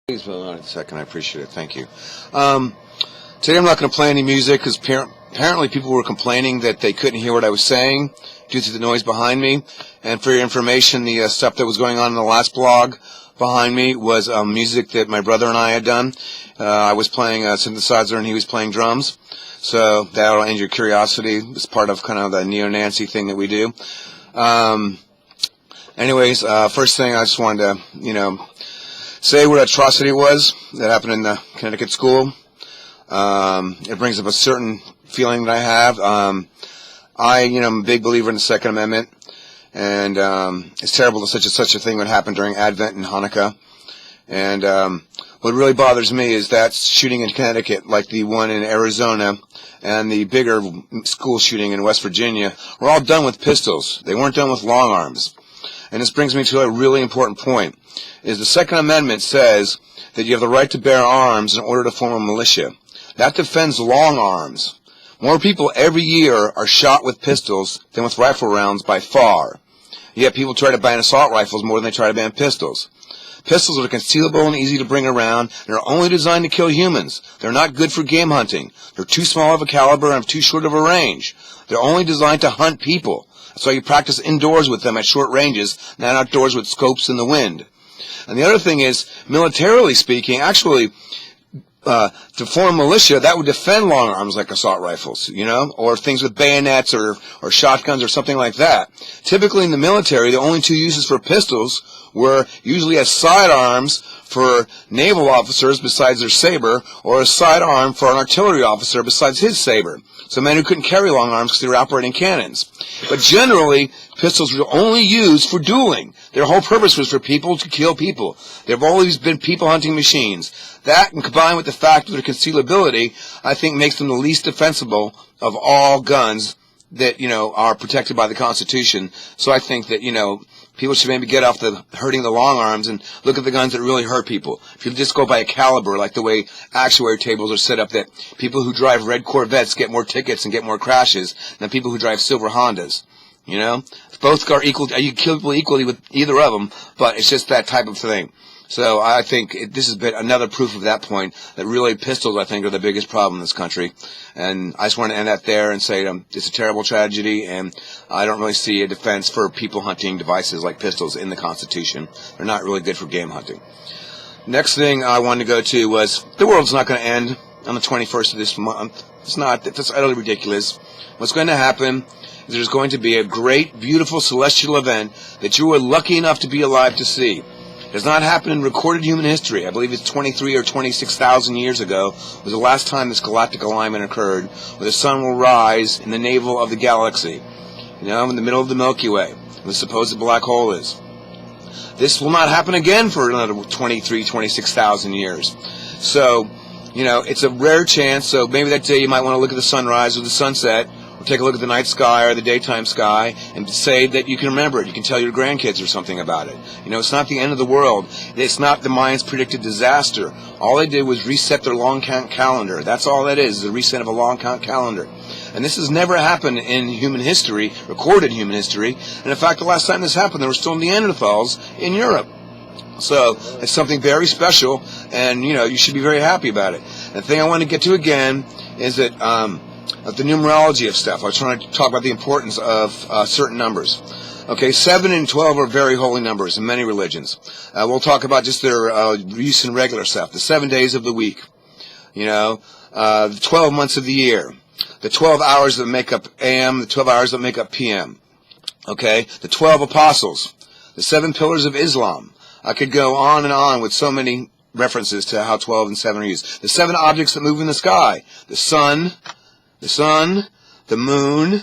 Please hold on a second. I appreciate it. Thank you. Today I'm not going to play any music because apparently people were complaining that they couldn't hear what I was saying due to the noise behind me. And for your information, the stuff that was going on in the last blog behind me was music that my brother and I had done. I was playing a synthesizer and he was playing drums. So that'll end your curiosity. It's part of kind of the neo-Nancy thing that we do. Anyways, first thing I just wanted to, say what atrocity it was that happened in the Connecticut school. It brings up a certain feeling that I have. I'm a big believer in the Second Amendment, and it's terrible that such a thing would happen during Advent and Hanukkah. And what really bothers me is that shooting in Connecticut, like the one in Arizona and the bigger school shooting in West Virginia, were all done with pistols. They weren't done with long arms. And this brings me to a really important point, is the Second Amendment says that you have the right to bear arms in order to form a militia. That defends long arms. More people every year are shot with pistols than with rifle rounds by far. Yet people try to ban assault rifles more than they try to ban pistols. Pistols are concealable and easy to bring around and are only designed to kill humans. They're not good for game hunting. They're too small of a caliber and too short of a range. They're only designed to hunt people. So you practice indoors with them at short ranges, not outdoors with scopes in the wind. And the other thing is, militarily speaking, actually, to form a militia, that would defend long arms like assault rifles, or things with bayonets or shotguns or something like that. Typically in the military, the only two uses for pistols were usually as sidearms for naval officers besides their saber, or a sidearm for an artillery officer besides his saber. So men who couldn't carry long arms because they were operating cannons. But generally, pistols were only used for dueling. Their whole purpose was for people to kill people. They've always been people-hunting machines. That, and combined with the fact of their concealability, I think makes them the least defensible of all guns that, are protected by the Constitution. So I think that, people should maybe get off the hurting the long arms and look at the guns that really hurt people. If you just go by a caliber, like the way actuary tables are set up, that people who drive red Corvettes get more tickets and get more crashes than people who drive silver Hondas. Both are equal. You can kill people equally with either of them, but it's just that type of thing. So I think this has been another proof of that point, that really pistols, I think, are the biggest problem in this country. And I just want to end that there and say it's a terrible tragedy, and I don't really see a defense for people hunting devices like pistols in the Constitution. They're not really good for game hunting. Next thing I wanted to go to was the world's not going to end on the 21st of this month. It's not. It's utterly ridiculous. What's going to happen is there's going to be a great, beautiful celestial event that you were lucky enough to be alive to see. It has not happened in recorded human history. I believe it's 23 or 26,000 years ago was the last time this galactic alignment occurred, where the sun will rise in the navel of the galaxy, in the middle of the Milky Way, where the supposed black hole is. This will not happen again for another 23, 26,000 years. So, it's a rare chance, so maybe that day you might want to look at the sunrise or the sunset, or take a look at the night sky or the daytime sky and say that you can remember it. You can tell your grandkids or something about it. It's not the end of the world. It's not the Mayans' predicted disaster. All they did was reset their long count calendar. That's all that is a reset of a long count calendar. And this has never happened in human history, recorded human history. And in fact, the last time this happened, there were still Neanderthals in Europe. So it's something very special, and you should be very happy about it. And the thing I want to get to again is that of the numerology of stuff. I was trying to talk about the importance of certain numbers. Okay, 7 and 12 are very holy numbers in many religions. We'll talk about just their use in regular stuff. The 7 days of the week, the 12 months of the year, the 12 hours that make up AM, the 12 hours that make up PM. Okay, the 12 apostles, the 7 pillars of Islam. I could go on and on with so many references to how 12 and 7 are used. The 7 objects that move in the sky, the sun, the moon,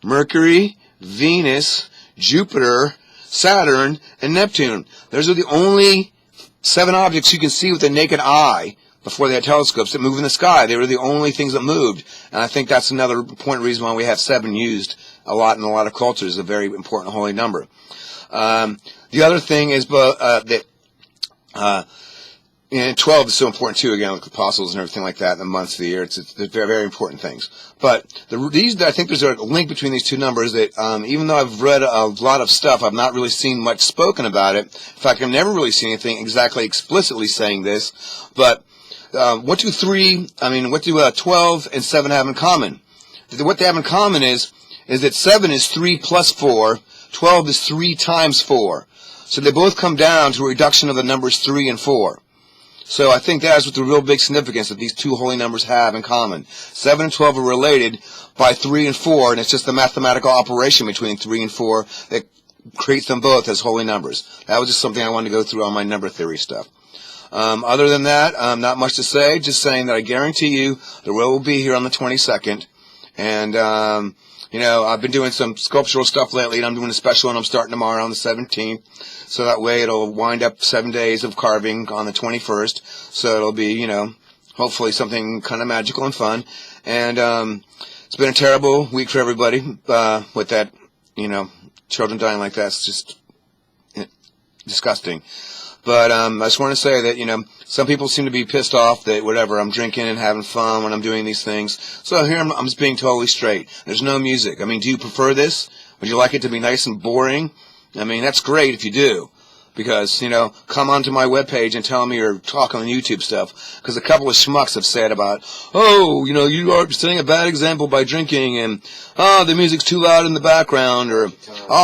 Mercury, Venus, Jupiter, Saturn, and Neptune. Those are the only 7 objects you can see with the naked eye before they had telescopes that move in the sky. They were the only things that moved. And I think that's another reason why we have 7 used a lot in a lot of cultures, a very important holy number. The other thing is that And 12 is so important too, again, with the apostles and everything like that, and the months of the year. It's very, very important things. But I think there's a link between these two numbers that, even though I've read a lot of stuff, I've not really seen much spoken about it. In fact, I've never really seen anything exactly explicitly saying this. But, what do 12 and 7 have in common? What they have in common is that 7 is 3 plus 4, 12 is 3 times 4. So they both come down to a reduction of the numbers 3 and 4. So I think that's what the real big significance that these two holy numbers have in common. 7 and 12 are related by 3 and 4, and it's just the mathematical operation between 3 and 4 that creates them both as holy numbers. That was just something I wanted to go through on my number theory stuff. Other than that, not much to say, just saying that I guarantee you the road will be here on the 22nd. And, I've been doing some sculptural stuff lately, and I'm doing a special one I'm starting tomorrow on the 17th. So that way it'll wind up 7 days of carving on the 21st. So it'll be, hopefully something kind of magical and fun. And it's been a terrible week for everybody with that, children dying like that. It's just disgusting. But I just want to say that, some people seem to be pissed off that, whatever, I'm drinking and having fun when I'm doing these things. So here I'm just being totally straight. There's no music. I mean, do you prefer this? Would you like it to be nice and boring? I mean, that's great if you do. Because, come onto my webpage and tell me or talk on YouTube stuff. Because a couple of schmucks have said about, you are setting a bad example by drinking, and, the music's too loud in the background, or,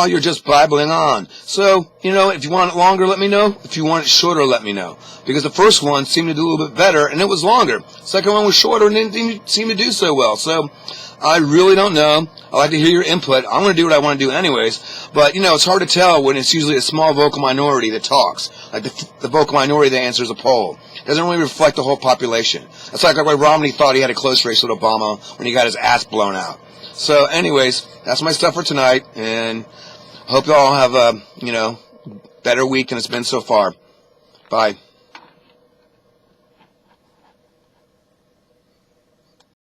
you're just babbling on. So, if you want it longer, let me know. If you want it shorter, let me know. Because the first one seemed to do a little bit better, and it was longer. The second one was shorter and didn't seem to do so well. So, I really don't know. I like to hear your input. I'm going to do what I want to do anyways. But, it's hard to tell when it's usually a small vocal minority that talks. Like the vocal minority that answers a poll. It doesn't really reflect the whole population. It's like why Romney thought he had a close race with Obama when he got his ass blown out. So, anyways, that's my stuff for tonight. And I hope you all have a, better week than it's been so far. Bye.